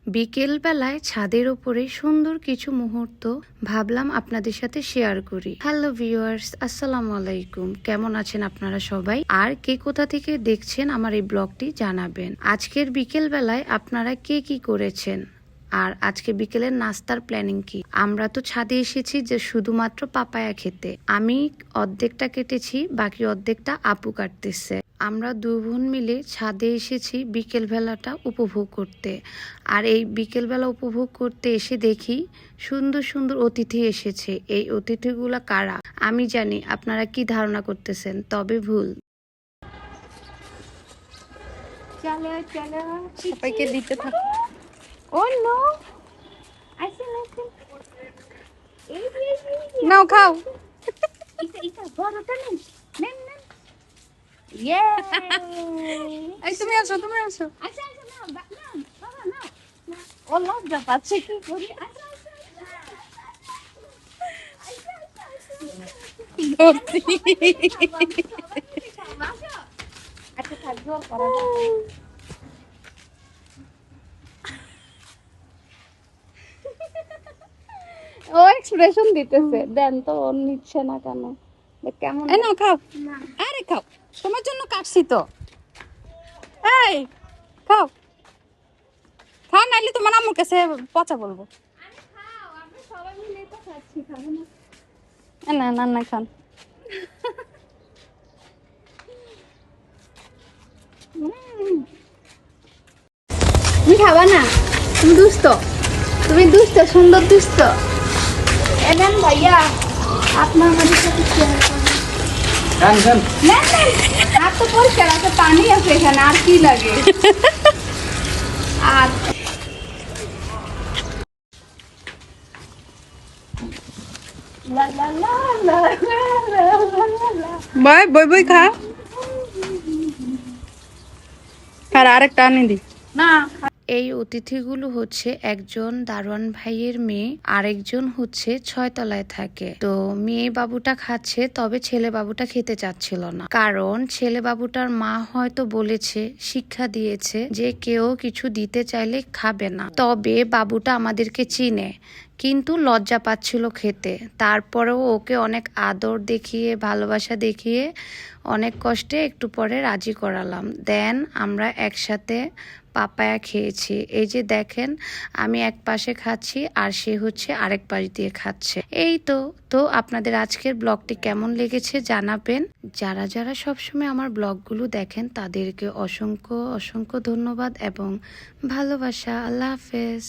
বিকেল বেলায় ছাদের উপরে সুন্দর কিছু মুহূর্ত ভাবলাম আপনাদের সাথে শেয়ার করি। হ্যালো ভিউয়ার্স, আসসালামু আলাইকুম। কেমন আছেন আপনারা সবাই? আর কে কোথা থেকে দেখছেন আমার এই ব্লগটি জানাবেন। আজকের বিকেল বেলায় আপনারা কে কি করেছেন, আর আজকে বিকেলের নাস্তার প্ল্যানিং কি? আমরা তো ছাদে এসেছি যে শুধুমাত্র পাপায়া খেতে। আমি অর্ধেকটা কেটেছি, বাকি অর্ধেকটা আপু কাটতেছে। আমরা দুই বোন মিলে ছাদে এসেছি বিকেল বেলাটা উপভোগ করতে। আর এই বিকেল বেলা উপভোগ করতে এসে দেখি সুন্দর সুন্দর অতিথি এসেছে। এই অতিথিগুলা কারা আমি জানি, আপনারা কি ধারণা করতেছেন, তবে ভুল। চলো চলো সবাইকে দিতে থাকো। ও নো আসেন আসেন নাও খাও। এটা বড়টা নেন নেন নেন ইয়ে এই তুমি আসো, তুমি আসো। আচ্ছা আচ্ছা না বাবা না ও লজ্জা পাচ্ছে কি করি আচ্ছা আচ্ছা থাকবো করা ও এক্সপ্রেশন দিতেছে দেন তো ও নিচ্ছে না কেন কেমন এই নাও খাও। না আরে খাও, তোমার জন্য কাটছি তো। এই খাও খাও, নাইলে তোমার আম্মুর কাছে পচা বলবো। আরে খাও আমরা সবাই মিলে তো খাচ্ছি খাবো না না না না খান। তুমি খাবা না? তুমি দুষ্ট, তুমি দুষ্ট, সুন্দর দুষ্ট। এলেন ভাইয়া আপনার আমাদের সাথে শেয়ার করুন। নেন নেন, আর তো পরিষ্কার আছে, পানি আছে এখানে, আর কি লাগে? আর লা লা লা লা লা লা লা। বই বই বই খা। আর আরেকটা আনি দি না এই অতিথিগুলো হচ্ছে একজন দারোয়ান ভাইয়ের মেয়ে, আরেকজন হচ্ছে 6 তলায় থাকে। তো মেয়ে বাবুটা খাচ্ছে, তবে ছেলে বাবুটা খেতে চাচ্ছিল না, কারণ ছেলে বাবুটার মা হয়তো বলেছে, শিক্ষা দিয়েছে যে কেউ কিছু দিতে চাইলে খাবে না। তবে বাবুটা আমাদেরকে চিনে, কিন্তু লজ্জা পাচ্ছিল খেতে। তারপরেও ওকে অনেক আদর দেখিয়ে, ভালোবাসা দেখিয়ে অনেক কষ্টে একটু পরে রাজি করালাম। দেন আমরা একসাথে পাপায়া খেয়েছি। এই যে দেখেন, আমি এক পাশে খাচ্ছি আর সে হচ্ছে আরেক পাশ দিয়ে খাচ্ছে। এই তো তো আপনাদের আজকের ব্লগটি কেমন লেগেছে জানাবেন। যারা যারা সবসময় আমার ব্লগগুলো দেখেন তাদেরকে অসংখ্য অসংখ্য ধন্যবাদ এবং ভালোবাসা। আল্লাহ হাফেজ।